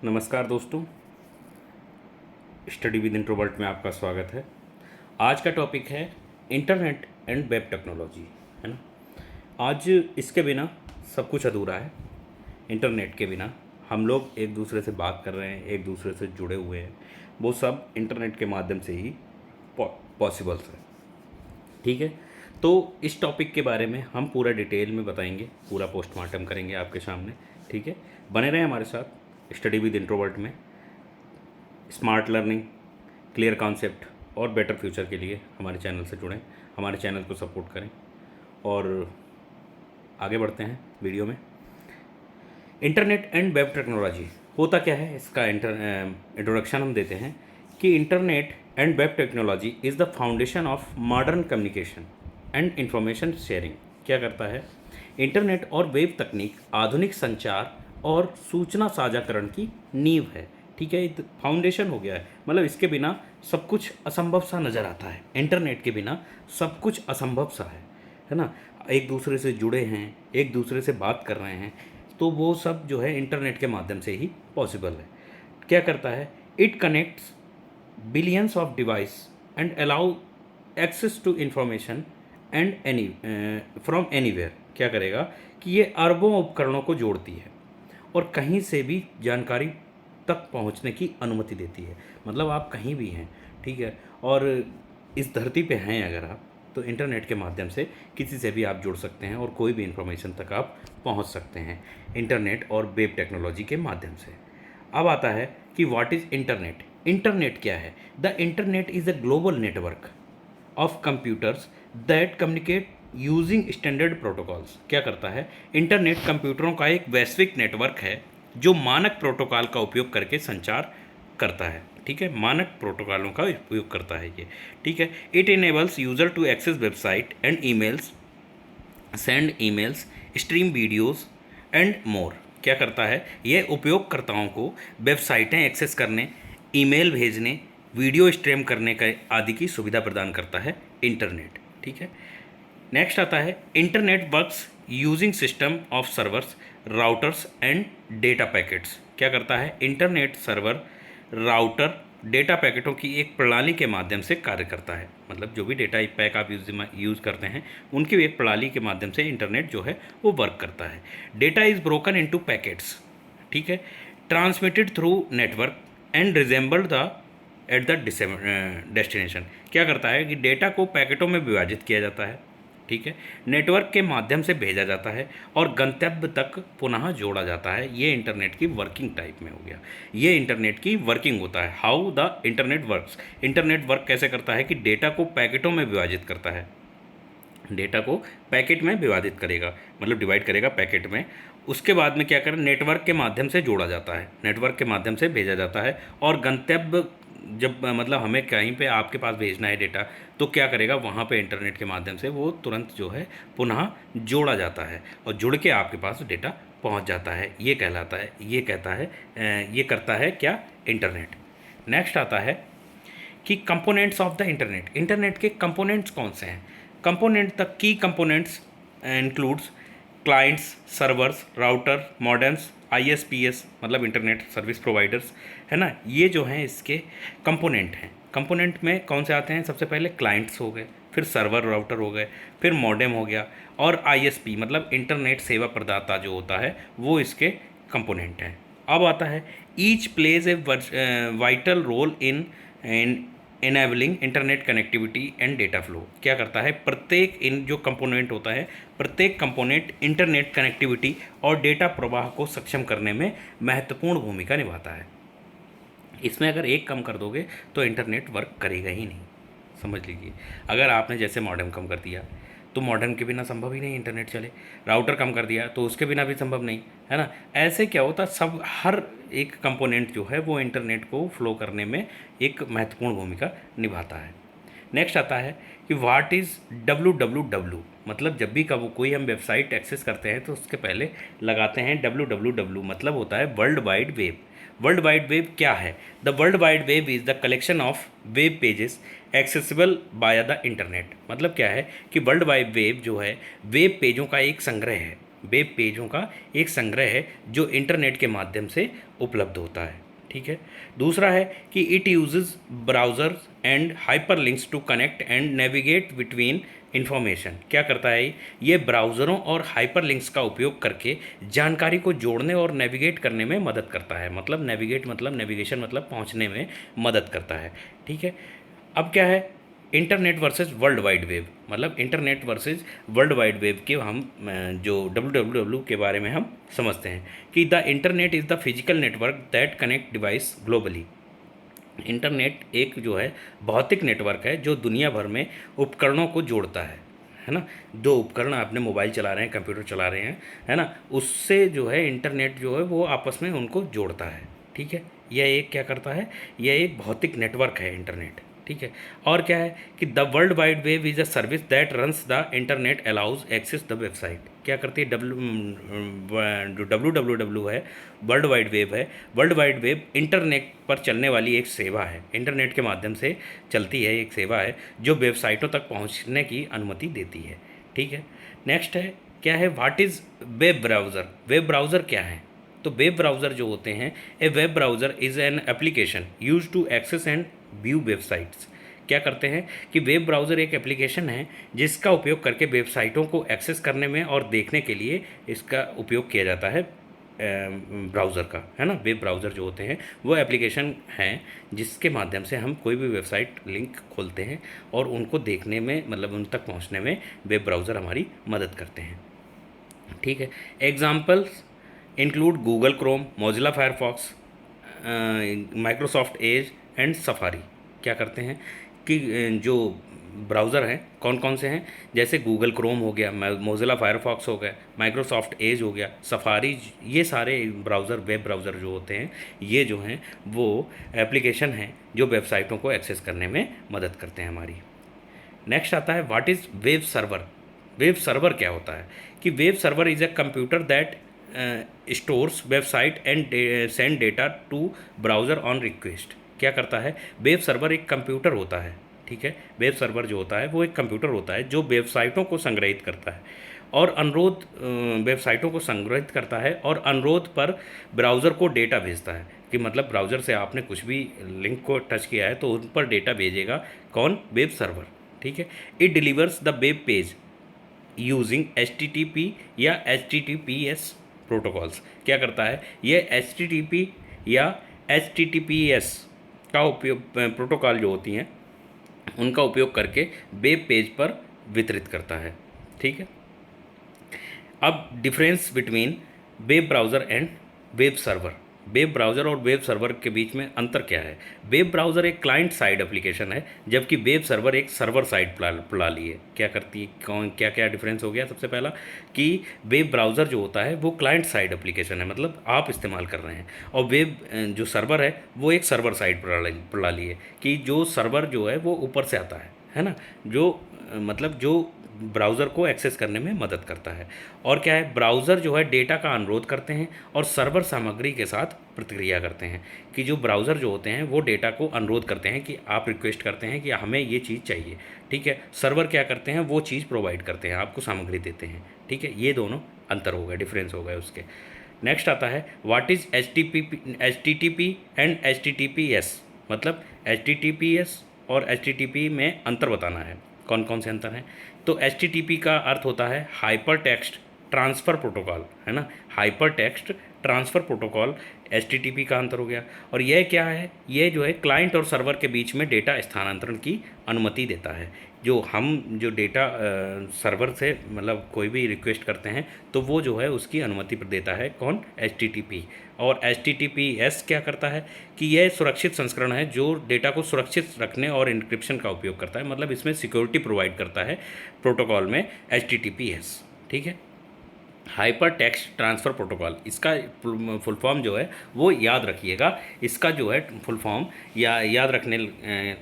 नमस्कार दोस्तों, study with introvert में आपका स्वागत है। आज का टॉपिक है इंटरनेट एंड वेब टेक्नोलॉजी, है ना। आज इसके बिना सब कुछ अधूरा है। इंटरनेट के बिना हम लोग एक दूसरे से बात कर रहे हैं, एक दूसरे से जुड़े हुए हैं, वो सब इंटरनेट के माध्यम से ही पॉसिबल्स है। ठीक है, तो इस टॉपिक के बारे में हम पूरा डिटेल में बताएंगे, पूरा पोस्टमार्टम करेंगे आपके सामने। ठीक है, बने रहें हमारे साथ स्टडी विद इंट्रोवर्ट में। स्मार्ट लर्निंग, क्लियर कॉन्सेप्ट और बेटर फ्यूचर के लिए हमारे चैनल से जुड़ें, हमारे चैनल को सपोर्ट करें और आगे बढ़ते हैं वीडियो में। इंटरनेट एंड वेब टेक्नोलॉजी होता क्या है, इसका इंट्रोडक्शन हम देते हैं कि internet and web technology is the foundation of modern communication and information sharing. क्या करता है? इंटरनेट और वेब तकनीक आधुनिक संचार और सूचना साझाकरण की नींव है। ठीक है, फाउंडेशन हो गया है, मतलब इसके बिना सब कुछ असंभव सा नज़र आता है। इंटरनेट के बिना सब कुछ असंभव सा है ना। एक दूसरे से जुड़े हैं, एक दूसरे से बात कर रहे हैं, तो वो सब जो है इंटरनेट के माध्यम से ही पॉसिबल है। क्या करता है? It connects billions of device and allow access to information and any from anywhere. क्या करेगा कि ये अरबों उपकरणों को जोड़ती है और कहीं से भी जानकारी तक पहुंचने की अनुमति देती है। मतलब आप कहीं भी हैं, ठीक है, और इस धरती पे हैं अगर आप, तो इंटरनेट के माध्यम से किसी से भी आप जुड़ सकते हैं और कोई भी इंफॉर्मेशन तक आप पहुंच सकते हैं इंटरनेट और वेब टेक्नोलॉजी के माध्यम से। अब आता है कि व्हाट इज़ इंटरनेट। इंटरनेट क्या है? The internet is a global network of computers that communicate using standard protocols. क्या करता है? इंटरनेट कंप्यूटरों का एक वैश्विक नेटवर्क है जो मानक प्रोटोकॉल का उपयोग करके संचार करता है। ठीक है, मानक प्रोटोकॉलों का उपयोग करता है ये। ठीक है, it enables user to access website and emails, send emails, stream videos and more. क्या करता है? ये उपयोगकर्ताओं को वेबसाइटें एक्सेस करने, ईमेल भेजने, वीडियो स्ट्रीम करने का आदि की सुविधा प्रदान करता है इंटरनेट। ठीक है, नेक्स्ट आता है internet works using system of servers, routers and data packets. क्या करता है? इंटरनेट सर्वर, राउटर, डेटा पैकेटों की एक प्रणाली के माध्यम से कार्य करता है। मतलब जो भी डेटा पैक आप यूज़ करते हैं, उनकी एक प्रणाली के माध्यम से इंटरनेट जो है वो वर्क करता है। Data is broken into packets, ठीक है, transmitted through network and resembled the at the destination. क्या करता है कि डेटा को पैकेटों में विभाजित किया जाता है, ठीक है, नेटवर्क के माध्यम से भेजा जाता है और गंतव्य तक पुनः जोड़ा जाता है। ये इंटरनेट की वर्किंग टाइप में हो गया, ये इंटरनेट की वर्किंग होता है। How the internet works. Internet work कैसे करता है कि डेटा को पैकेटों में विभाजित करता है, डेटा को पैकेट में विभाजित करेगा, मतलब डिवाइड करेगा पैकेट में। उसके बाद में क्या करें? नेटवर्क के माध्यम से जोड़ा जाता है, नेटवर्क के माध्यम से भेजा जाता है और गंतव्य जब मतलब हमें कहीं पे आपके पास भेजना है डेटा, तो क्या करेगा? वहाँ पे इंटरनेट के माध्यम से वो तुरंत जो है पुनः जोड़ा जाता है और जुड़ के आपके पास डेटा पहुँच जाता है। ये कहलाता है, ये कहता है, ये करता है क्या? इंटरनेट। नेक्स्ट आता है कि components of the internet. Internet के कंपोनेंट्स कौन से हैं? कंपोनेंट तक की components includes clients, servers, router, modems, ISPs मतलब इंटरनेट सर्विस प्रोवाइडर्स, है ना। ये जो हैं इसके कंपोनेंट हैं। कंपोनेंट में कौन से आते हैं? सबसे पहले क्लाइंट्स हो गए, फिर सर्वर राउटर हो गए, फिर मॉडेम हो गया और आईएसपी मतलब इंटरनेट सेवा प्रदाता जो होता है वो इसके कंपोनेंट हैं। अब आता है each plays a vital role in enabling internet connectivity and data flow. क्या करता है? प्रत्येक इन जो कंपोनेंट होता है, प्रत्येक कंपोनेंट इंटरनेट कनेक्टिविटी और डेटा प्रवाह को सक्षम करने में महत्वपूर्ण भूमिका निभाता है। इसमें अगर एक कम कर दोगे तो इंटरनेट वर्क करेगा ही नहीं, समझ लीजिए। अगर आपने जैसे मॉडेम कम कर दिया तो मॉडेम के बिना संभव ही नहीं इंटरनेट चले, राउटर कम कर दिया तो उसके बिना भी संभव नहीं, है ना। ऐसे क्या होता, सब हर एक कंपोनेंट जो है वो इंटरनेट को फ्लो करने में एक महत्वपूर्ण भूमिका निभाता है। नेक्स्ट आता है कि व्हाट इज़ www। मतलब जब भी कब कोई हम वेबसाइट एक्सेस करते हैं तो उसके पहले लगाते हैं www, मतलब होता है world wide web. World wide web क्या है? The world wide web is the collection of web pages accessible by the internet. मतलब क्या है कि वर्ल्ड वाइड वेब जो है वेब पेजों का एक संग्रह है वेब पेजों का एक संग्रह है जो इंटरनेट के माध्यम से उपलब्ध होता है। ठीक है। दूसरा है कि it uses browser and hyperlinks to connect and navigate between information. क्या करता है ये ब्राउज़रों और हाइपरलिंक्स का उपयोग करके जानकारी को जोड़ने और नेविगेट करने में मदद करता है। मतलब नेविगेट मतलब नेविगेशन मतलब पहुंचने में मदद करता है। ठीक है। अब क्या है internet versus world wide web, मतलब internet versus world wide web के हम जो WWW के बारे में हम समझते हैं कि the internet is the physical network that connect device globally. Internet एक जो है भौतिक नेटवर्क है जो दुनिया भर में उपकरणों को जोड़ता है ना। दो उपकरण आपने मोबाइल चला रहे हैं, कंप्यूटर चला रहे हैं, है ना, उससे जो है इंटरनेट जो है वो आपस में उनको जोड़ता है। ठीक है। यह एक क्या करता है, यह एक भौतिक नेटवर्क है इंटरनेट। ठीक है। और क्या है कि the world wide web is a service that runs the internet allows access the website. क्या करती है जो WWW है, वर्ल्ड वाइड वेब है। वर्ल्ड वाइड वेब इंटरनेट पर चलने वाली एक सेवा है, इंटरनेट के माध्यम से चलती है एक सेवा है जो वेबसाइटों तक पहुंचने की अनुमति देती है। ठीक है। नेक्स्ट है क्या है, what is web browser. Web browser क्या है, तो वेब ब्राउज़र जो होते हैं, a web browser is an application used to access and view websites. क्या करते हैं कि वेब ब्राउज़र एक एप्लीकेशन है जिसका उपयोग करके वेबसाइटों को एक्सेस करने में और देखने के लिए इसका उपयोग किया जाता है ब्राउज़र का, है ना। वेब ब्राउज़र जो होते हैं वो एप्लीकेशन हैं जिसके माध्यम से हम कोई भी वेबसाइट लिंक खोलते हैं और उनको देखने में मतलब उन तक पहुंचने में वेब ब्राउज़र हमारी मदद करते हैं। ठीक है। Examples include Google Chrome, Mozilla Firefox, Microsoft Edge and safari. क्या करते हैं कि जो ब्राउज़र हैं कौन कौन से हैं, जैसे गूगल क्रोम हो गया, मोजिला फायरफॉक्स हो गया, माइक्रोसॉफ्ट एज हो गया, सफारी, ये सारे ब्राउज़र वेब ब्राउज़र जो होते हैं ये जो हैं वो एप्लीकेशन हैं जो वेबसाइटों को एक्सेस करने में मदद करते हैं हमारी। नेक्स्ट आता है what is web server. Web server क्या होता है कि web server is a computer that stores website and send data to browser on request. क्या करता है, वेब सर्वर एक कंप्यूटर होता है। ठीक है। वेब सर्वर जो होता है वो एक कंप्यूटर होता है जो वेबसाइटों को संग्रहित करता है और अनुरोध वेबसाइटों को संग्रहित करता है और अनुरोध पर ब्राउज़र को डेटा भेजता है कि मतलब ब्राउज़र से आपने कुछ भी लिंक को टच किया है तो उन पर डेटा भेजेगा कौन, वेब सर्वर। ठीक है। It delivers the web page using HTTP या HTTPS प्रोटोकॉल्स। क्या करता है ये HTTP या HTTPS का उपयोग प्रोटोकॉल जो होती हैं उनका उपयोग करके वेब पेज पर वितरित करता है। ठीक है। अब difference between web browser and web server. Web browser और वेब सर्वर के बीच में अंतर क्या है। वेब ब्राउज़र एक क्लाइंट साइड एप्लीकेशन है जबकि वेब सर्वर एक सर्वर साइड प्रणाली है। क्या करती है, कौन क्या क्या डिफरेंस हो गया, सबसे पहला कि वेब ब्राउज़र जो होता है वो क्लाइंट साइड एप्लीकेशन है, मतलब आप इस्तेमाल कर रहे हैं, और वेब जो सर्वर है वो एक सर्वर साइड प्रणाली है कि जो सर्वर जो है वो ऊपर से आता है ना, जो मतलब जो ब्राउज़र को एक्सेस करने में मदद करता है। और क्या है, ब्राउज़र जो है डेटा का अनुरोध करते हैं और सर्वर सामग्री के साथ प्रतिक्रिया करते हैं कि जो ब्राउज़र जो होते हैं वो डेटा को अनुरोध करते हैं कि आप रिक्वेस्ट करते हैं कि हमें ये चीज़ चाहिए। ठीक है। सर्वर क्या करते हैं, वो चीज़ प्रोवाइड करते हैं, आपको सामग्री देते हैं। ठीक है। ये दोनों अंतर हो गए, डिफरेंस हो गए उसके। नेक्स्ट आता है what is HTTP and HTTPS। मतलब HTTPS और HTTP में अंतर बताना है, कौन कौन से अंतर हैं। तो HTTP का अर्थ होता है हाइपर टेक्स्ट ट्रांसफ़र प्रोटोकॉल, है ना, hyper text transfer protocol HTTP का अंतर हो गया। और यह क्या है, ये जो है क्लाइंट और सर्वर के बीच में डेटा स्थानांतरण की अनुमति देता है। जो डेटा सर्वर से मतलब कोई भी रिक्वेस्ट करते हैं तो वो जो है उसकी अनुमति पर देता है कौन, HTTP। और HTTPS क्या करता है कि यह सुरक्षित संस्करण है जो डेटा को सुरक्षित रखने और इंक्रिप्शन का उपयोग करता है, मतलब इसमें सिक्योरिटी प्रोवाइड करता है प्रोटोकॉल में HTTPS। ठीक है। हाइपर टेक्स्ट ट्रांसफ़र प्रोटोकॉल, इसका फुल फॉर्म जो है वो याद रखिएगा। इसका जो है फुल फॉर्म याद रखने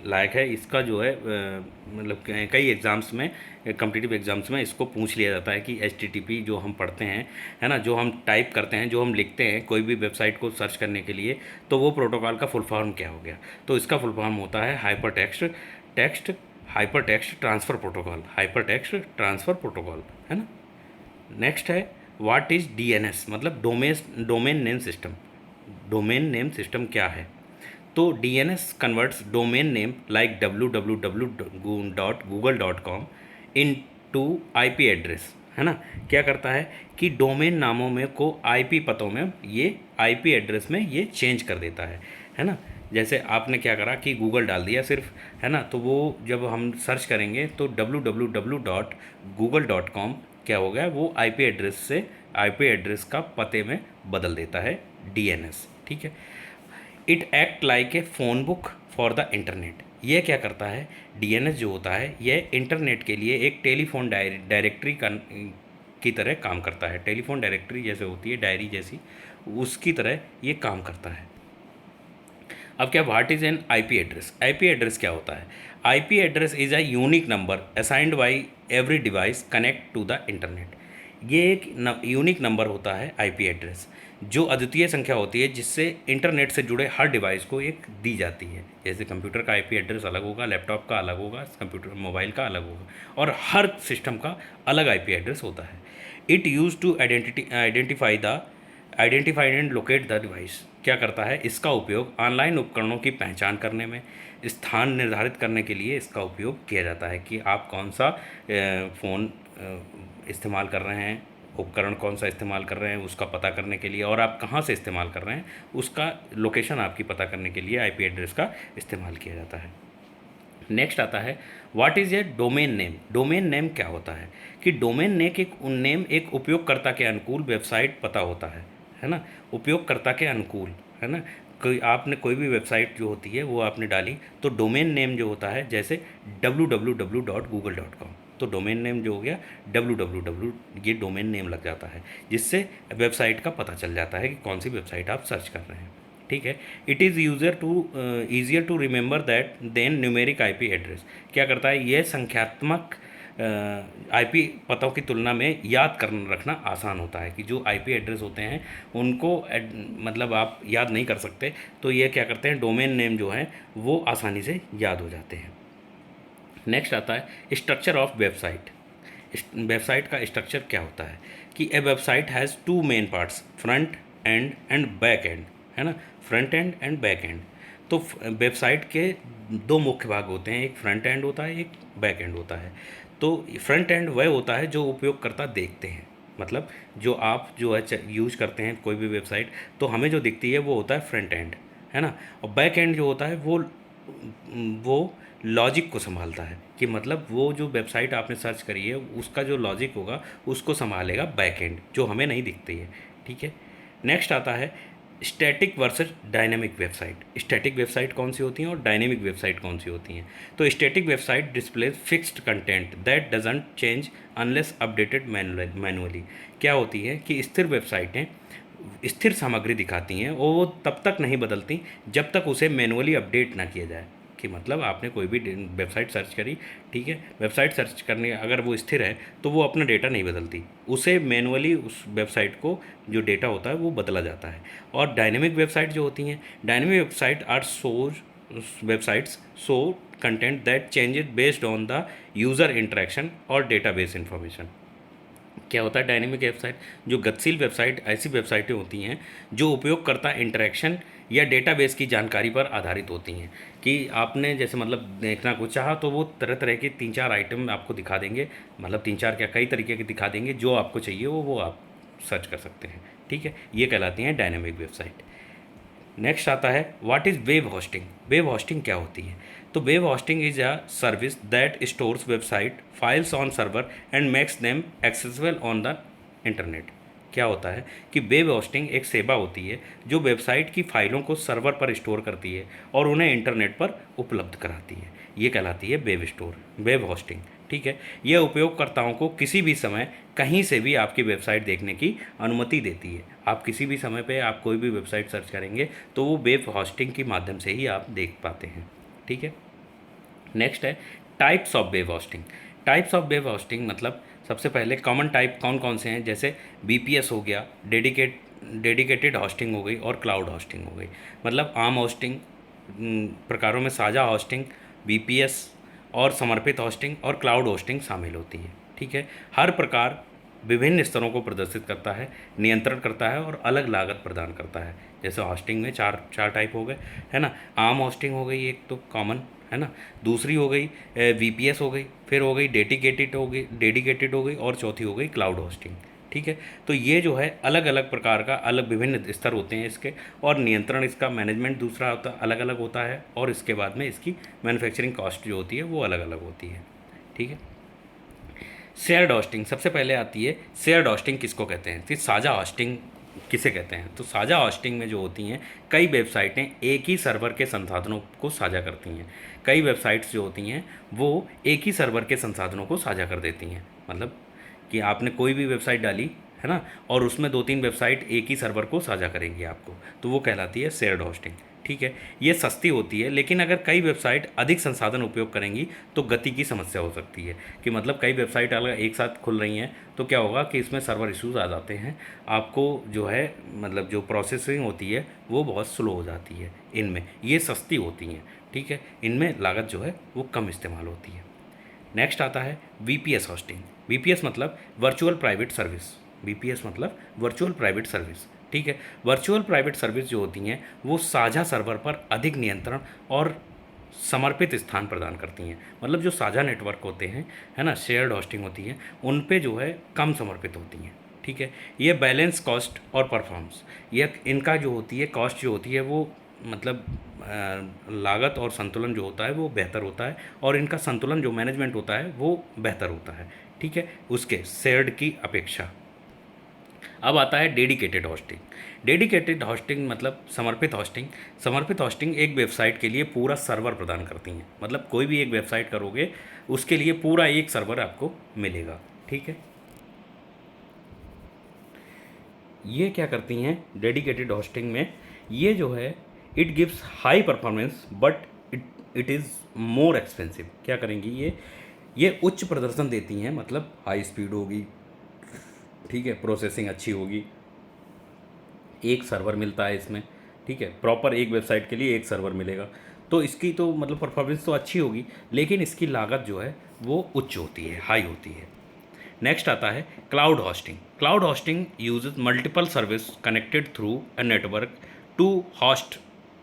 लायक है। इसका जो है मतलब कई एग्ज़ाम्स में, कॉम्पिटिटिव एग्ज़ाम्स में इसको पूछ लिया जाता है कि HTTP जो हम पढ़ते हैं, है ना, जो हम टाइप करते हैं, जो हम लिखते हैं कोई भी वेबसाइट को सर्च करने के लिए, तो वो प्रोटोकॉल का फुल फॉर्म क्या हो गया। तो इसका फुल फॉर्म होता है hyper text transfer protocol, hyper text transfer protocol, है ना। नेक्स्ट है व्हाट इज़ डीएनएस, मतलब domain name system. Domain name system क्या है? तो DNS converts domain name like www.google.com into IP address, है ना। क्या करता है कि डोमेन नामों में को आईपी पतों में ये आईपी एड्रेस में ये चेंज कर देता है ना। जैसे आपने क्या करा कि गूगल डाल दिया सिर्फ, है ना, तो वो जब हम सर्च करेंगे तो www.google.com क्या हो गया, वो आईपी एड्रेस से आईपी एड्रेस का पते में बदल देता है डीएनएस, ठीक है। It act like a phone book for the internet. ये क्या करता है, डीएनएस जो होता है यह इंटरनेट के लिए एक टेलीफोन डायरेक्टरी का की तरह काम करता है। टेलीफोन डायरेक्टरी जैसे होती है, डायरी जैसी, उसकी तरह ये काम करता है। अब क्या, what is an IP address? IP address क्या होता है? IP address is a unique number assigned by every device connect to the internet. ये एक यूनिक नंबर होता है आईपी एड्रेस, जो अद्वितीय संख्या होती है जिससे इंटरनेट से जुड़े हर डिवाइस को एक दी जाती है। जैसे कंप्यूटर का आईपी एड्रेस अलग होगा, लैपटॉप का अलग होगा, कंप्यूटर मोबाइल का अलग होगा, और हर सिस्टम का अलग आईपी एड्रेस होता है। It use to identified and locate the device. क्या करता है, इसका उपयोग ऑनलाइन उपकरणों की पहचान करने में, स्थान निर्धारित करने के लिए इसका उपयोग किया जाता है कि आप कौन सा फ़ोन इस्तेमाल कर रहे हैं, उपकरण कौन सा इस्तेमाल कर रहे हैं उसका पता करने के लिए, और आप कहाँ से इस्तेमाल कर रहे हैं उसका लोकेशन आपकी पता करने के लिए आईपी एड्रेस का इस्तेमाल किया जाता है। नेक्स्ट आता है what is a domain name. Domain name क्या होता है कि डोमेन नेम एक उपयोगकर्ता के अनुकूल वेबसाइट पता होता है ना, उपयोगकर्ता के अनुकूल, है ना। कोई भी वेबसाइट जो होती है वो आपने डाली तो डोमेन नेम जो होता है, जैसे www.google.com, तो डोमेन नेम जो हो गया www, ये डोमेन नेम लग जाता है जिससे वेबसाइट का पता चल जाता है कि कौन सी वेबसाइट आप सर्च कर रहे हैं, ठीक है। It is easier to remember that than numeric IP address. क्या करता है, यह संख्यात्मक आईपी पतों की तुलना में याद कर रखना आसान होता है कि जो आईपी एड्रेस होते हैं उनको मतलब आप याद नहीं कर सकते, तो ये क्या करते हैं, डोमेन नेम जो है वो आसानी से याद हो जाते हैं। नेक्स्ट आता है स्ट्रक्चर ऑफ वेबसाइट। वेबसाइट का स्ट्रक्चर क्या होता है कि a website has two main parts, front end and back end, है ना, front end and back end. तो वेबसाइट के दो मुख्य भाग होते हैं, एक फ्रंट एंड होता है, एक बैक एंड होता है। तो फ्रंट एंड वह होता है जो उपयोगकर्ता देखते हैं, मतलब जो आप जो है यूज करते हैं कोई भी वेबसाइट, तो हमें जो दिखती है वो होता है फ्रंट एंड, है ना। और बैक एंड जो होता है वो लॉजिक को संभालता है कि मतलब वो जो वेबसाइट आपने सर्च करी है उसका जो लॉजिक होगा उसको संभालेगा बैक एंड, जो हमें नहीं दिखती है, ठीक है। नेक्स्ट आता है static versus dynamic website. Static website कौन सी होती हैं और डायनेमिक वेबसाइट कौन सी होती हैं? तो static website displays fixed content that doesn't change unless updated manually. क्या होती है कि स्थिर वेबसाइटें स्थिर सामग्री दिखाती हैं और वो तब तक नहीं बदलती जब तक उसे मैनुअली अपडेट ना किया जाए। कि मतलब आपने कोई भी वेबसाइट सर्च करी, ठीक है, वेबसाइट सर्च करने अगर वो स्थिर है तो वो अपना डेटा नहीं बदलती, उसे मैनुअली उस वेबसाइट को जो डेटा होता है वो बदला जाता है। और डायनेमिक वेबसाइट जो होती हैं, dynamic website R websites so content that changes based on the user interaction और डेटाबेस इंफॉर्मेशन। क्या होता है डायनेमिक वेबसाइट, जो गतिशील वेबसाइट ऐसी वेबसाइटें होती हैं जो उपयोगकर्ता इंटरेक्शन या डेटाबेस की जानकारी पर आधारित होती हैं। कि आपने जैसे मतलब देखना कुछ चाहा तो वो तरह तरह के 3-4 आइटम आपको दिखा देंगे, मतलब 3-4 क्या कई तरीके के दिखा देंगे, जो आपको चाहिए वो आप सर्च कर सकते हैं, ठीक है। ये कहलाती हैं डायनेमिक वेबसाइट। नेक्स्ट आता है what is web hosting. Web hosting क्या होती है? तो web hosting is a service that stores website files on server and makes them accessible on the internet. क्या होता है कि वेब होस्टिंग एक सेवा होती है जो वेबसाइट की फ़ाइलों को सर्वर पर स्टोर करती है और उन्हें इंटरनेट पर उपलब्ध कराती है। ये कहलाती है वेब होस्टिंग, ठीक है। यह उपयोगकर्ताओं को किसी भी समय कहीं से भी आपकी वेबसाइट देखने की अनुमति देती है। आप किसी भी समय पे आप कोई भी वेबसाइट सर्च करेंगे तो वो वेब होस्टिंग के माध्यम से ही आप देख पाते हैं, ठीक है। नेक्स्ट है types of web hosting. Types of web hosting मतलब सबसे पहले कॉमन टाइप कौन कौन से हैं, जैसे बीपीएस हो गया, डेडिकेटेड होस्टिंग हो गई, और क्लाउड होस्टिंग हो गई। मतलब आम होस्टिंग प्रकारों में साझा होस्टिंग, बीपीएस और समर्पित होस्टिंग और क्लाउड होस्टिंग शामिल होती है, ठीक है। हर प्रकार विभिन्न स्तरों को प्रदर्शित करता है, नियंत्रण करता है और अलग लागत प्रदान करता है। जैसे होस्टिंग में चार चार टाइप हो गए, है ना। आम होस्टिंग हो गई एक तो कॉमन, है ना। दूसरी हो गई वीपीएस हो गई, फिर हो गई डेडिकेटेड हो गई और चौथी हो गई क्लाउड होस्टिंग। ठीक है, तो ये जो है अलग अलग प्रकार का अलग विभिन्न स्तर होते हैं इसके, और नियंत्रण इसका मैनेजमेंट दूसरा होता अलग अलग होता है, और इसके बाद में इसकी मैन्युफैक्चरिंग कॉस्ट जो होती है वो अलग अलग होती है। ठीक है, शेयर्ड होस्टिंग सबसे पहले आती है। शेयर्ड होस्टिंग किसको कहते हैं, फिर साझा होस्टिंग किसे कहते हैं। तो साझा होस्टिंग में जो होती हैं, कई वेबसाइटें एक ही सर्वर के संसाधनों को साझा करती हैं। कई वेबसाइट्स जो होती हैं वो एक ही सर्वर के संसाधनों को साझा कर देती हैं। मतलब कि आपने कोई भी वेबसाइट डाली, है ना, और उसमें 2-3 वेबसाइट एक ही सर्वर को साझा करेंगी आपको, तो वो कहलाती है शेयर्ड होस्टिंग। ठीक है, ये सस्ती होती है, लेकिन अगर कई वेबसाइट अधिक संसाधन उपयोग करेंगी तो गति की समस्या हो सकती है। कि मतलब कई वेबसाइट अगर एक साथ खुल रही हैं तो क्या होगा कि इसमें सर्वर इश्यूज आ जाते हैं, आपको जो है मतलब जो प्रोसेसिंग होती है वो बहुत स्लो हो जाती है। इनमें ये सस्ती होती हैं, ठीक है, इनमें लागत जो है वो कम इस्तेमाल होती है। नेक्स्ट आता है वीपीएस होस्टिंग। वीपीएस मतलब वर्चुअल प्राइवेट सर्विस। वीपीएस मतलब वर्चुअल प्राइवेट सर्विस। ठीक है, वर्चुअल प्राइवेट सर्विस जो होती हैं वो साझा सर्वर पर अधिक नियंत्रण और समर्पित स्थान प्रदान करती हैं। मतलब जो साझा नेटवर्क होते हैं, है ना, शेयर्ड होस्टिंग होती हैं, उन पे जो है कम समर्पित होती हैं। ठीक है, ये बैलेंस कॉस्ट और परफॉर्मेंस, ये इनका जो होती है कॉस्ट जो होती है वो मतलब लागत और संतुलन जो होता है वो बेहतर होता है, और इनका संतुलन जो मैनेजमेंट होता है वो बेहतर होता है। ठीक है, उसके शेयर्ड की अपेक्षा। अब आता है डेडिकेटेड होस्टिंग। डेडिकेटेड होस्टिंग मतलब समर्पित होस्टिंग। समर्पित होस्टिंग एक वेबसाइट के लिए पूरा सर्वर प्रदान करती हैं। मतलब कोई भी एक वेबसाइट करोगे उसके लिए पूरा एक सर्वर आपको मिलेगा। ठीक है, ये क्या करती हैं डेडिकेटेड होस्टिंग में, ये जो है it gives high performance but it is more expensive. क्या करेंगी ये उच्च प्रदर्शन देती हैं, मतलब हाई स्पीड होगी, ठीक है, प्रोसेसिंग अच्छी होगी, एक सर्वर मिलता है इसमें। ठीक है, प्रॉपर एक वेबसाइट के लिए एक सर्वर मिलेगा, तो इसकी तो मतलब परफॉर्मेंस तो अच्छी होगी, लेकिन इसकी लागत जो है वो उच्च होती है, हाई होती है। नेक्स्ट आता है cloud hosting. Cloud hosting uses multiple service connected through a network to host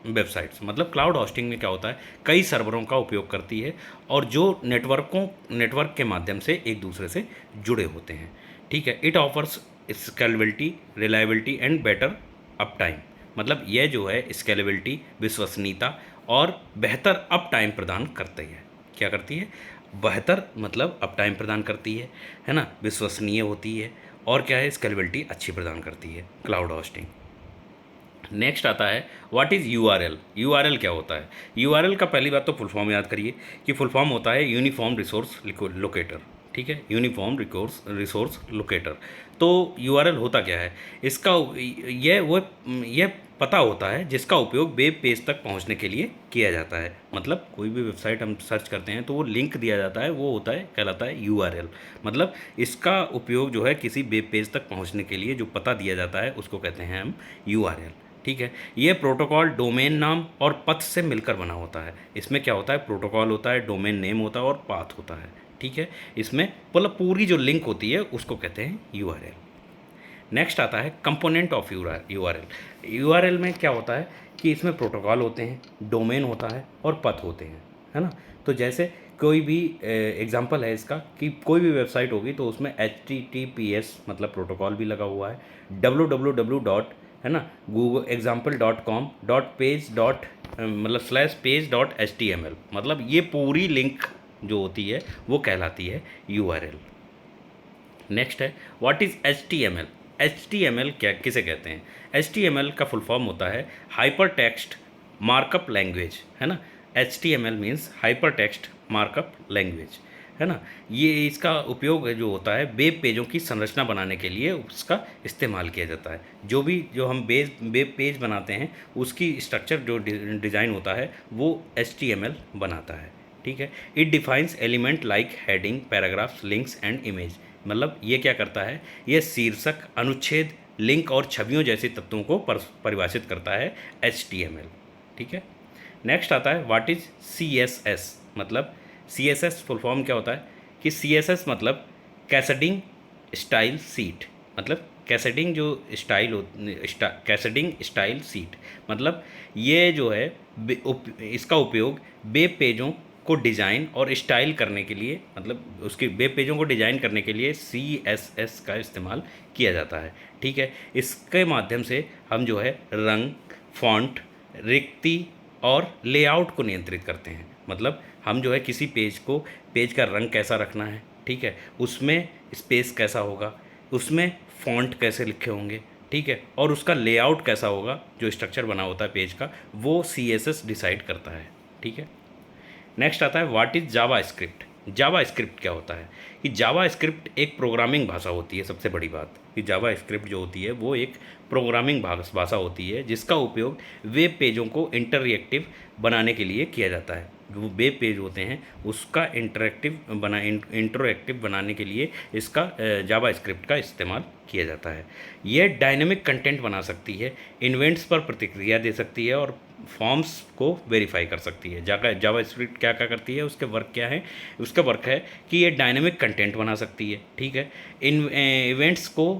websites. मतलब क्लाउड होस्टिंग में क्या होता है, कई सर्वरों का उपयोग करती है और जो नेटवर्क के माध्यम से एक दूसरे से जुड़े होते हैं। ठीक है, it offers scalability, reliability and better up time. मतलब यह जो है स्केलेबिलिटी, विश्वसनीयता और बेहतर अप टाइम प्रदान करती है। क्या करती है, बेहतर मतलब अप टाइम प्रदान करती है ना, विश्वसनीय होती है, और क्या है स्केलेबिलिटी अच्छी प्रदान करती है क्लाउड होस्टिंग। नेक्स्ट आता है व्हाट इज़ यूआरएल। यूआरएल क्या होता है। यूआरएल का पहली बात तो फुल फॉर्म याद करिए कि फुल फॉर्म होता है यूनिफॉर्म रिसोर्स लोकेटर। ठीक है, यूनिफॉर्म रिसोर्स लोकेटर। तो यूआरएल होता क्या है, इसका ये पता होता है जिसका उपयोग वेब पेज तक पहुंचने के लिए किया जाता है। मतलब कोई भी वेबसाइट हम सर्च करते हैं तो वो लिंक दिया जाता है, वो होता है कहलाता है यूआरएल। मतलब इसका उपयोग जो है किसी वेब पेज तक पहुंचने के लिए जो पता दिया जाता है उसको कहते हैं हम यूआरएल। ठीक है, ये प्रोटोकॉल डोमेन नाम और पथ से मिलकर बना होता है। इसमें क्या होता है, प्रोटोकॉल होता है, डोमेन नेम होता है और पाथ होता है। ठीक है, इसमें मतलब पूरी जो लिंक होती है उसको कहते हैं यूआरएल। नेक्स्ट आता है कंपोनेंट ऑफ यूआरएल। यूआरएल में क्या होता है कि इसमें प्रोटोकॉल होते हैं, डोमेन होता है और पथ होते हैं, है ना। तो जैसे कोई भी एग्जांपल है इसका कि कोई भी वेबसाइट होगी तो उसमें HTTPS मतलब प्रोटोकॉल भी लगा हुआ है, www डॉट, है ना, Google example.com dot page dot मतलब /page.html। मतलब ये पूरी लिंक जो होती है वो कहलाती है यूआरएल। नेक्स्ट है व्हाट इज़ HTML। HTML क्या किसे कहते हैं। HTML का फुल फॉर्म होता है हाइपर टेक्स्ट मार्कअप लैंग्वेज, है ना। HTML means hyper text markup language, है ना। ये इसका उपयोग जो होता है वेब पेजों की संरचना बनाने के लिए उसका इस्तेमाल किया जाता है। जो हम वेब पेज बनाते हैं उसकी स्ट्रक्चर जो डिज़ाइन होता है वो HTML बनाता है। ठीक है, it defines element like heading, paragraphs, links and image. मतलब ये क्या करता है, ये शीर्षक, अनुच्छेद, लिंक और छवियों जैसे तत्वों को परिभाषित करता है HTML। ठीक है, नेक्स्ट आता है व्हाट इज़ CSS। मतलब CSS फुल फॉर्म क्या होता है कि CSS मतलब कैस्केडिंग स्टाइल सीट, मतलब कैसेडिंग जो स्टाइल हो, कैसेडिंग स्टाइल सीट, मतलब ये जो है इसका उपयोग वेब पेजों को डिज़ाइन और स्टाइल करने के लिए, मतलब उसके वेब पेजों को डिज़ाइन करने के लिए CSS का इस्तेमाल किया जाता है। ठीक है, इसके माध्यम से हम जो है रंग, फॉन्ट, रिक्ति और लेआउट को नियंत्रित करते हैं। मतलब हम जो है किसी पेज का रंग कैसा रखना है, ठीक है, उसमें स्पेस कैसा होगा, उसमें फ़ॉन्ट कैसे लिखे होंगे, ठीक है, और उसका लेआउट कैसा होगा, जो स्ट्रक्चर बना होता है पेज का, वो CSS डिसाइड करता है। ठीक है, नेक्स्ट आता है what is Java script. Java script क्या होता है कि जावा स्क्रिप्ट एक प्रोग्रामिंग भाषा होती है। सबसे बड़ी बात कि जावा स्क्रिप्ट जो होती है वो एक प्रोग्रामिंग भाषा होती है जिसका उपयोग वेब पेजों को इंटरएक्टिव बनाने के लिए किया जाता है। जो वेब पेज होते हैं उसका इंटरएक्टिव बनाने के लिए इसका जावा स्क्रिप्ट का इस्तेमाल किया जाता है। यह डायनेमिक कंटेंट बना सकती है, इवेंट्स पर प्रतिक्रिया दे सकती है और फॉर्म्स को वेरीफाई कर सकती है। जावा स्क्रिप्ट क्या क्या करती है, उसके वर्क क्या है, उसका वर्क है कि ये डायनेमिक कंटेंट बना सकती है, ठीक है, इन इवेंट्स को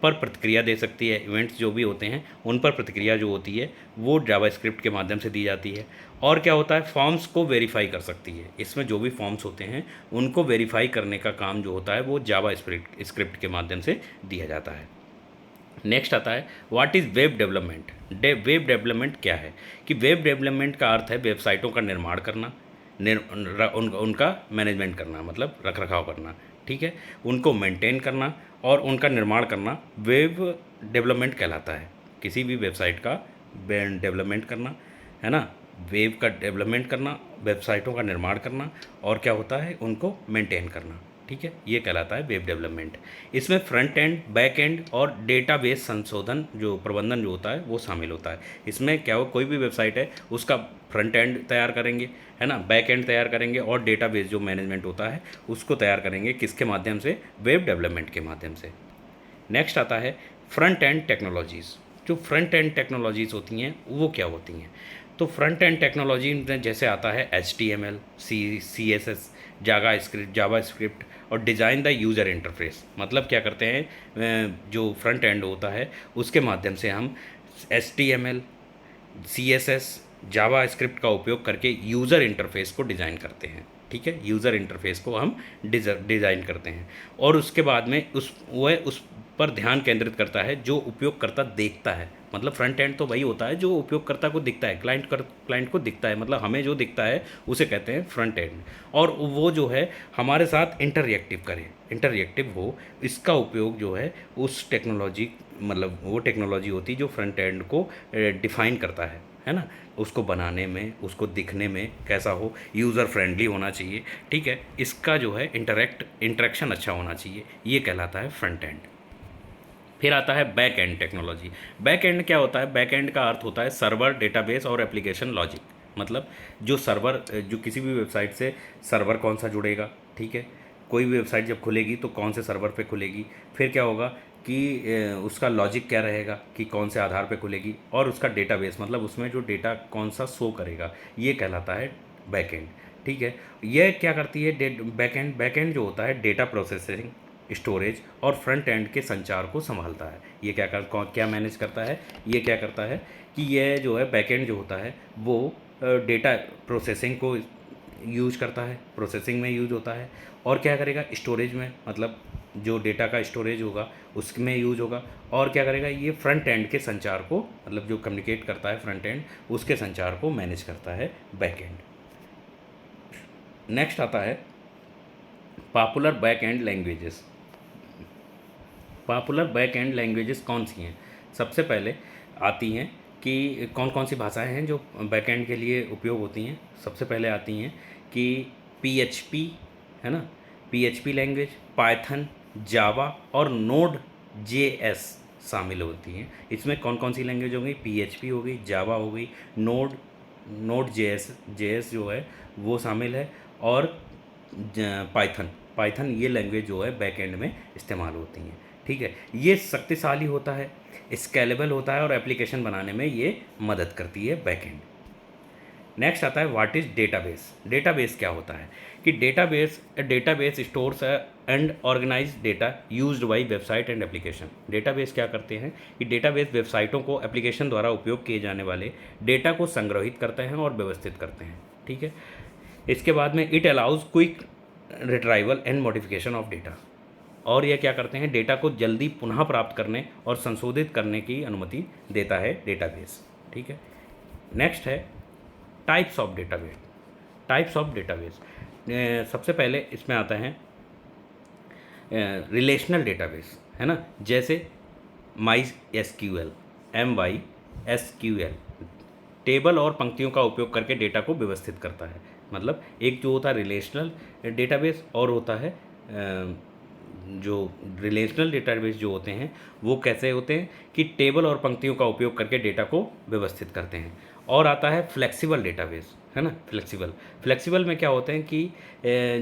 पर प्रतिक्रिया दे सकती है। इवेंट्स जो भी होते हैं उन पर प्रतिक्रिया जो होती है वो जावा स्क्रिप्ट के माध्यम से दी जाती है। और क्या होता है, फॉर्म्स को वेरीफाई कर सकती है। इसमें जो भी फॉर्म्स होते हैं उनको वेरीफाई करने का काम जो होता है वो जावा स्क्रिप्ट के माध्यम से दिया जाता है। नेक्स्ट आता है what is web development. Web development क्या है कि वेब डेवलपमेंट का अर्थ है वेबसाइटों का निर्माण करना, उनका मैनेजमेंट करना, मतलब रख रखाव करना, ठीक है, उनको मेंटेन करना और उनका निर्माण करना वेब डेवलपमेंट कहलाता है। किसी भी वेबसाइट का डेवलपमेंट करना, है ना, वेब का डेवलपमेंट करना, वेबसाइटों का निर्माण करना और क्या होता है उनको मेंटेन करना, ठीक है, ये कहलाता है वेब डेवलपमेंट। इसमें फ्रंट एंड, बैक एंड और डेटाबेस संशोधन जो प्रबंधन जो होता है वो शामिल होता है। इसमें क्या हो, कोई भी वेबसाइट है उसका फ्रंट एंड तैयार करेंगे, है ना, बैक एंड तैयार करेंगे और डेटाबेस जो मैनेजमेंट होता है उसको तैयार करेंगे। किसके माध्यम से, वेब डेवलपमेंट के माध्यम से। नेक्स्ट आता है फ्रंट एंड टेक्नोलॉजीज़। जो फ्रंट एंड टेक्नोलॉजीज़ होती हैं वो क्या होती हैं, तो फ्रंट एंड टेक्नोलॉजी में जैसे आता है HTML, CSS, जावा स्क्रिप्ट और डिज़ाइन द यूज़र इंटरफेस। मतलब क्या करते हैं, जो फ्रंट एंड होता है उसके माध्यम से हम HTML, CSS, जावा स्क्रिप्ट का उपयोग करके यूज़र इंटरफेस को डिज़ाइन करते हैं। ठीक है, यूज़र इंटरफेस को हम डिज़ाइन करते हैं और उसके बाद में उस पर ध्यान केंद्रित करता है जो उपयोगकर्ता देखता है। मतलब फ्रंट एंड तो वही होता है जो उपयोगकर्ता को दिखता है, क्लाइंट को दिखता है, मतलब हमें जो दिखता है उसे कहते हैं फ्रंट एंड। और वो जो है हमारे साथ इंटरएक्टिव हो, इसका उपयोग जो है उस टेक्नोलॉजी, मतलब वो टेक्नोलॉजी होती है जो फ्रंट एंड को डिफ़ाइन करता है ना, उसको बनाने में, उसको दिखने में कैसा हो, यूज़र फ्रेंडली होना चाहिए, ठीक है, इसका जो है इंटरेक्शन अच्छा होना चाहिए, ये कहलाता है फ्रंट एंड। फिर आता है back and technology. Back and क्या होता है, बैक एंड का अर्थ होता है सर्वर, डेटाबेस और एप्लीकेशन लॉजिक। मतलब जो सर्वर, जो किसी भी वेबसाइट से सर्वर कौन सा जुड़ेगा, ठीक है, कोई भी वेबसाइट जब खुलेगी तो कौन से सर्वर पे खुलेगी, फिर क्या होगा कि उसका लॉजिक क्या रहेगा कि कौन से आधार पे खुलेगी, और उसका डेटाबेस मतलब उसमें जो डेटा कौन सा शो करेगा, ये कहलाता है बैक एंड। ठीक है, यह क्या करती है बैक एंड जो होता है डेटा प्रोसेसिंग, स्टोरेज और फ्रंट एंड के संचार को संभालता है। ये क्या मैनेज करता है, ये क्या करता है कि यह जो है बैकएंड जो होता है वो डेटा प्रोसेसिंग को यूज करता है, प्रोसेसिंग में यूज होता है, और क्या करेगा स्टोरेज में, मतलब जो डेटा का स्टोरेज होगा उसमें यूज होगा, और क्या करेगा ये फ्रंट एंड के संचार को, मतलब जो कम्युनिकेट करता है फ्रंट एंड उसके संचार को मैनेज करता है बैक एंड। नेक्स्ट आता है popular back and languages. Popular back and languages कौन सी हैं, सबसे पहले आती हैं कि कौन कौन सी भाषाएं हैं जो बैक एंड के लिए उपयोग होती हैं। सबसे पहले आती हैं कि PHP, है ना, PHP लैंग्वेज, पाइथन, जावा और नोड JS शामिल होती हैं। इसमें कौन कौन सी लैंग्वेज हो गई, PHP हो गई, जावा हो गई, नोड JS जो है वो शामिल है, और पाइथन ये लैंग्वेज जो है बैक एंड में इस्तेमाल होती हैं। ठीक है, ये शक्तिशाली होता है, स्केलेबल होता है और एप्लीकेशन बनाने में ये मदद करती है बैक एंड। नेक्स्ट आता है व्हाट इज़ डेटाबेस। डेटाबेस क्या होता है कि database stores and organize data used by website and application. Database क्या करते हैं कि डेटाबेस वेबसाइटों को एप्लीकेशन द्वारा उपयोग किए जाने वाले डेटा को संग्रहित करते हैं और व्यवस्थित करते हैं। ठीक है, इसके बाद में it allows quick retrieval and modification of data. और यह क्या करते हैं, डेटा को जल्दी पुनः प्राप्त करने और संशोधित करने की अनुमति देता है डेटाबेस। ठीक है, नेक्स्ट है types of database. Types of database सबसे पहले इसमें आता है रिलेशनल डेटाबेस, है ना, जैसे माई एसक्यूएल, MySQL टेबल और पंक्तियों का उपयोग करके डेटा को व्यवस्थित करता है। मतलब एक जो होता है रिलेशनल डेटाबेस और होता है जो रिलेशनल डेटाबेस जो होते हैं वो कैसे होते हैं कि टेबल और पंक्तियों का उपयोग करके डेटा को व्यवस्थित करते हैं। और आता है फ्लेक्सिबल डेटाबेस, है ना। फ्लेक्सिबल में क्या होते हैं कि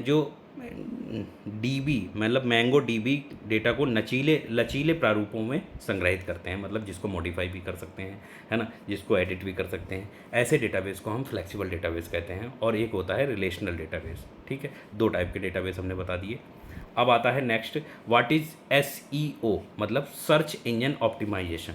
जो डीबी मतलब मैंगो डीबी डेटा को लचीले प्रारूपों में संग्रहित करते हैं, मतलब जिसको मॉडिफाई भी कर सकते हैं, है ना, जिसको एडिट भी कर सकते हैं। ऐसे डेटाबेस को हम फ्लेक्सिबल डेटाबेस कहते हैं। और एक होता है रिलेशनल डेटाबेस। ठीक है, 2 टाइप के डेटाबेस हमने बता दिए। अब आता है नेक्स्ट व्हाट इज़ SEO, मतलब search engine optimisation.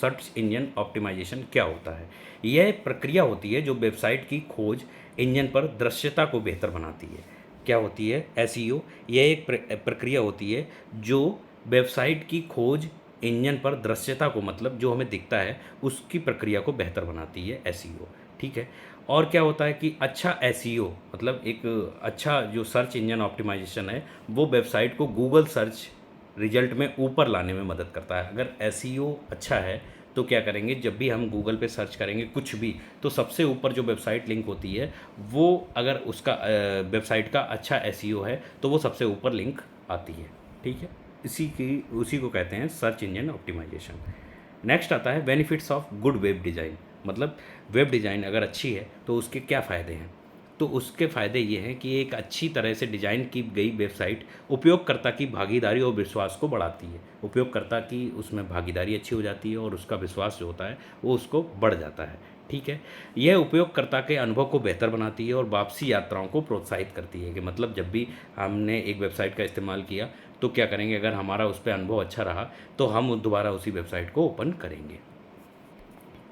Search engine optimisation क्या होता है? यह प्रक्रिया होती है जो वेबसाइट की खोज इंजन पर दृश्यता को बेहतर बनाती है। क्या होती है SEO? यह एक प्रक्रिया होती है जो वेबसाइट की खोज इंजन पर दृश्यता को, मतलब जो हमें दिखता है उसकी प्रक्रिया को बेहतर बनाती है SEO। ठीक है, और क्या होता है कि अच्छा SEO मतलब एक अच्छा जो सर्च इंजन ऑप्टिमाइजेशन है वो वेबसाइट को गूगल सर्च रिजल्ट में ऊपर लाने में मदद करता है। अगर SEO अच्छा है तो क्या करेंगे, जब भी हम गूगल पे सर्च करेंगे कुछ भी, तो सबसे ऊपर जो वेबसाइट लिंक होती है वो अगर उसका वेबसाइट का अच्छा SEO है तो वो सबसे ऊपर लिंक आती है। ठीक है, उसी को कहते हैं सर्च इंजन ऑप्टिमाइजेशन। नेक्स्ट आता है benefits of good web design. मतलब वेब डिज़ाइन अगर अच्छी है तो उसके क्या फ़ायदे हैं? तो उसके फ़ायदे ये हैं कि एक अच्छी तरह से डिज़ाइन की गई वेबसाइट उपयोगकर्ता की भागीदारी और विश्वास को बढ़ाती है। उपयोगकर्ता की उसमें भागीदारी अच्छी हो जाती है और उसका विश्वास जो होता है वो उसको बढ़ जाता है। ठीक है, यह उपयोगकर्ता के अनुभव को बेहतर बनाती है और वापसी यात्राओं को प्रोत्साहित करती है कि मतलब जब भी हमने एक वेबसाइट का इस्तेमाल किया तो क्या करेंगे, अगर हमारा उस पर अनुभव अच्छा रहा तो हम दोबारा उसी वेबसाइट को ओपन करेंगे।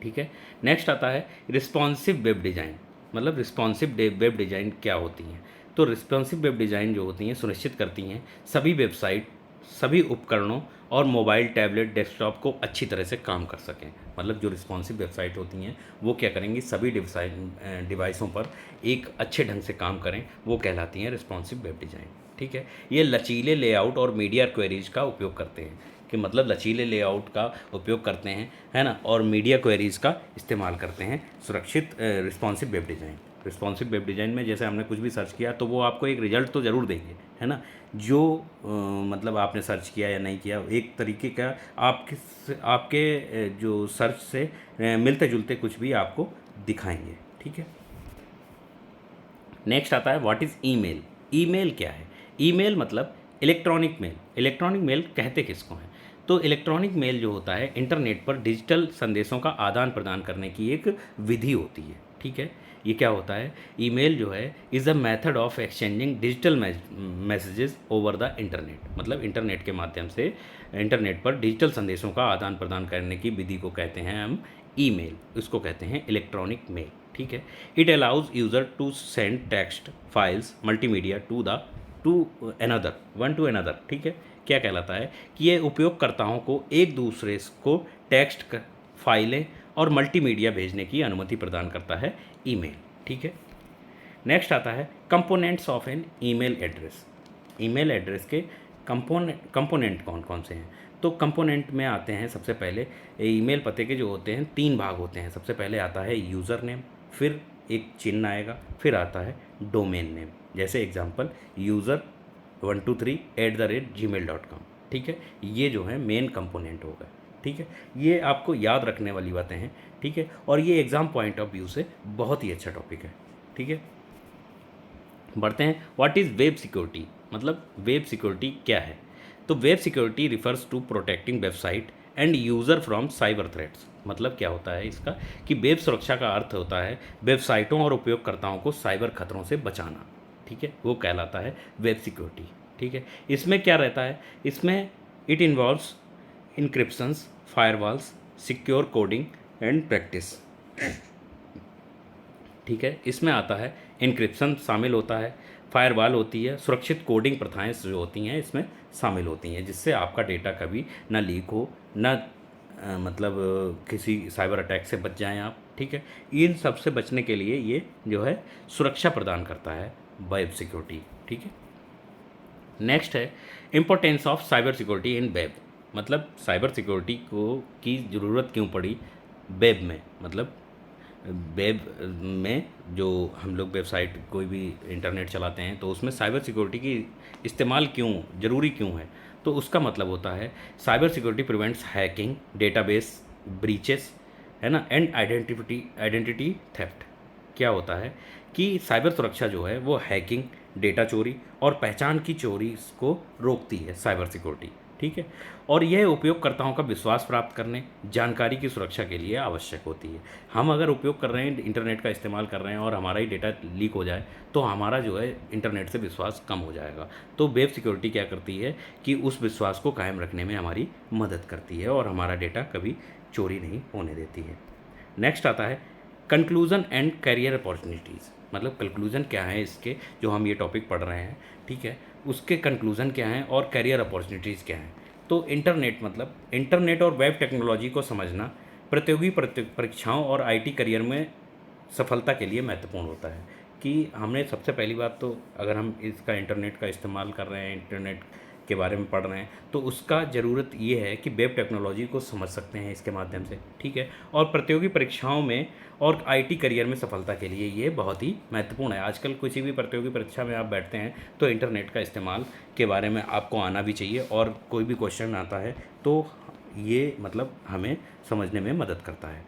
ठीक है, नेक्स्ट आता है रिस्पॉन्सिव वेब डिज़ाइन। मतलब रिस्पॉन्सिव वेब डिज़ाइन क्या होती हैं? तो रिस्पॉन्सिव वेब डिज़ाइन जो होती हैं सुनिश्चित करती हैं सभी वेबसाइट सभी उपकरणों और मोबाइल, टैबलेट, डेस्कटॉप को अच्छी तरह से काम कर सकें। मतलब जो रिस्पॉन्सिव वेबसाइट होती हैं वो क्या करेंगी, सभी डिवाइसों पर एक अच्छे ढंग से काम करें, वो कहलाती हैं रिस्पॉन्सिव वेब डिज़ाइन। ठीक है, ये लचीले लेआउट और मीडिया क्वेरीज का उपयोग करते हैं कि मतलब लचीले लेआउट का उपयोग करते हैं, है ना, और मीडिया क्वेरीज़ का इस्तेमाल करते हैं। सुरक्षित responsive web design. Responsive web design में जैसे हमने कुछ भी सर्च किया तो वो आपको एक रिजल्ट तो ज़रूर देंगे, है ना, जो मतलब आपने सर्च किया या नहीं किया, एक तरीके का आपके जो सर्च से मिलते जुलते कुछ भी आपको दिखाएंगे। ठीक है, नेक्स्ट आता है व्हाट इज़ ईमेल। ईमेल क्या है? ईमेल मतलब इलेक्ट्रॉनिक मेल। इलेक्ट्रॉनिक मेल कहते किसको हैं? तो इलेक्ट्रॉनिक मेल जो होता है इंटरनेट पर डिजिटल संदेशों का आदान प्रदान करने की एक विधि होती है। ठीक है, ये क्या होता है? ईमेल जो है is a method of exchanging digital messages over the internet. मतलब इंटरनेट के माध्यम से इंटरनेट पर डिजिटल संदेशों का आदान प्रदान करने की विधि को कहते हैं हम ईमेल। इसको कहते हैं इलेक्ट्रॉनिक मेल। ठीक है, it allows user to send text files multimedia to another one to another. ठीक है, क्या कहलाता है कि ये उपयोगकर्ताओं को एक दूसरे को टेक्स्ट फाइलें और मल्टीमीडिया भेजने की अनुमति प्रदान करता है ईमेल। ठीक है, नेक्स्ट आता है components of an email address. Email address के कंपोनेंट कौन कौन से हैं? तो कंपोनेंट में आते हैं सबसे पहले ईमेल पते के जो होते हैं 3 भाग होते हैं। सबसे पहले आता है यूज़र नेम, फिर एक चिन्ह आएगा, फिर आता है डोमेन नेम। जैसे एग्जांपल user123@gmail.com। ठीक है, ये जो है मेन कंपोनेंट होगा। ठीक है, ये आपको याद रखने वाली बातें हैं। ठीक है, और ये एग्ज़ाम पॉइंट ऑफ व्यू से बहुत ही अच्छा टॉपिक है। ठीक है, बढ़ते हैं व्हाट इज़ वेब सिक्योरिटी। मतलब वेब सिक्योरिटी क्या है? तो web security refers to protecting website and user from cyber threats. मतलब क्या होता है इसका कि वेब सुरक्षा का अर्थ होता है वेबसाइटों और उपयोगकर्ताओं को साइबर खतरों से बचाना, ठीक है, वो कहलाता है वेब सिक्योरिटी, ठीक है। इसमें क्या रहता है, इसमें it involves encryptions, firewalls, secure coding and practice, ठीक है। इसमें आता है इनक्रिप्शन शामिल होता है, फायरवॉल होती है, सुरक्षित कोडिंग प्रथाएं जो होती हैं इसमें शामिल होती हैं, जिससे आपका डेटा कभी ना लीक हो, ना मतलब किसी साइबर अटैक से बच जाएं आप, ठीक है। इन सब से बचने के लिए ये जो है सुरक्षा प्रदान करता है वेब सिक्योरिटी, ठीक है। नेक्स्ट है importance of cyber security in web. मतलब साइबर सिक्योरिटी को की ज़रूरत क्यों पड़ी वेब में, मतलब वेब में जो हम लोग वेबसाइट कोई भी इंटरनेट चलाते हैं तो उसमें साइबर सिक्योरिटी की इस्तेमाल क्यों ज़रूरी क्यों है, तो उसका मतलब होता है cyber security prevents hacking, database breaches, है ना, एंड आइडेंटिटी थेफ्ट। क्या होता है कि साइबर सुरक्षा जो है वो हैकिंग, डेटा चोरी और पहचान की चोरी को रोकती है साइबर सिक्योरिटी, ठीक है। और यह उपयोगकर्ताओं का विश्वास प्राप्त करने, जानकारी की सुरक्षा के लिए आवश्यक होती है। हम अगर उपयोग कर रहे हैं, इंटरनेट का इस्तेमाल कर रहे हैं और हमारा ही डेटा लीक हो जाए तो हमारा जो है इंटरनेट से विश्वास कम हो जाएगा। तो वेब सिक्योरिटी क्या करती है कि उस विश्वास को कायम रखने में हमारी मदद करती है और हमारा डेटा कभी चोरी नहीं होने देती है। नेक्स्ट आता है कंक्लूज़न एंड करियर अपॉर्चुनिटीज़। मतलब कंक्लूज़न क्या है इसके, जो हम ये टॉपिक पढ़ रहे हैं, ठीक है, उसके कंक्लूज़न क्या हैं और करियर अपॉर्चुनिटीज़ क्या हैं। तो इंटरनेट मतलब इंटरनेट और वेब टेक्नोलॉजी को समझना प्रतियोगी परीक्षाओं और आईटी करियर में सफलता के लिए महत्वपूर्ण होता है। कि हमने सबसे पहली बात तो अगर हम इसका इंटरनेट का इस्तेमाल कर रहे हैं, इंटरनेट के बारे में पढ़ रहे हैं, तो उसका ज़रूरत ये है कि वेब टेक्नोलॉजी को समझ सकते हैं इसके माध्यम से, ठीक है। और प्रतियोगी परीक्षाओं में और आईटी करियर में सफलता के लिए ये बहुत ही महत्वपूर्ण है। आजकल किसी भी प्रतियोगी परीक्षा में आप बैठते हैं तो इंटरनेट का इस्तेमाल के बारे में आपको आना भी चाहिए, और कोई भी क्वेश्चन आता है तो ये मतलब हमें समझने में मदद करता है।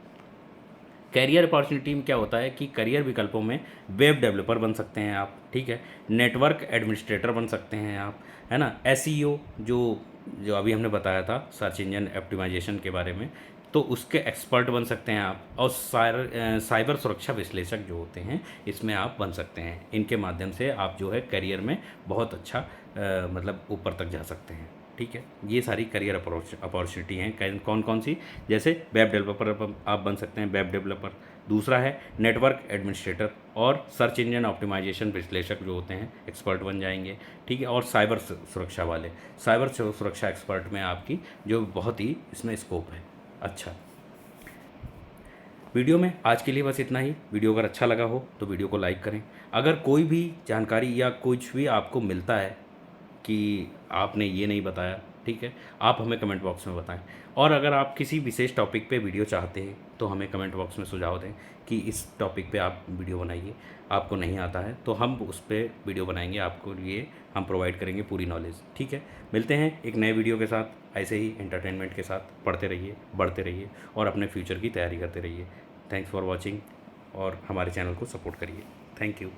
कैरियर अपॉर्चुनिटी में क्या होता है कि करियर विकल्पों में वेब डेवलपर बन सकते हैं आप, ठीक है, नेटवर्क एडमिनिस्ट्रेटर बन सकते हैं आप, है ना, एसईओ जो जो अभी हमने बताया था सर्च इंजन ऑप्टिमाइजेशन के बारे में, तो उसके एक्सपर्ट बन सकते हैं आप। और साइबर सुरक्षा विश्लेषक जो होते हैं इसमें आप बन सकते हैं। इनके माध्यम से आप जो है करियर में बहुत अच्छा मतलब ऊपर तक जा सकते हैं, ठीक है। ये सारी करियर अपॉर्चुनिटी हैं कौन कौन सी, जैसे वेब डेवलपर आप बन सकते हैं, वेब डेवलपर। दूसरा है नेटवर्क एडमिनिस्ट्रेटर, और सर्च इंजन ऑप्टिमाइजेशन विश्लेषक जो होते हैं एक्सपर्ट बन जाएंगे, ठीक है। और साइबर सुरक्षा वाले, साइबर सुरक्षा एक्सपर्ट में आपकी जो बहुत ही इसमें स्कोप है। अच्छा, वीडियो में आज के लिए बस इतना ही। वीडियो अगर अच्छा लगा हो तो वीडियो को लाइक करें। अगर कोई भी जानकारी या कुछ भी आपको मिलता है कि आपने ये नहीं बताया, ठीक है, आप हमें कमेंट बॉक्स में बताएं। और अगर आप किसी विशेष टॉपिक पे वीडियो चाहते हैं तो हमें कमेंट बॉक्स में सुझाव दें कि इस टॉपिक पे आप वीडियो बनाइए। आपको नहीं आता है तो हम उस पर वीडियो बनाएंगे, आपको लिए हम प्रोवाइड करेंगे पूरी नॉलेज, ठीक है। मिलते हैं एक नए वीडियो के साथ। ऐसे ही एंटरटेनमेंट के साथ पढ़ते रहिए, बढ़ते रहिए और अपने फ्यूचर की तैयारी करते रहिए। थैंक्स फॉर वॉचिंग, और हमारे चैनल को सपोर्ट करिए। Thank you.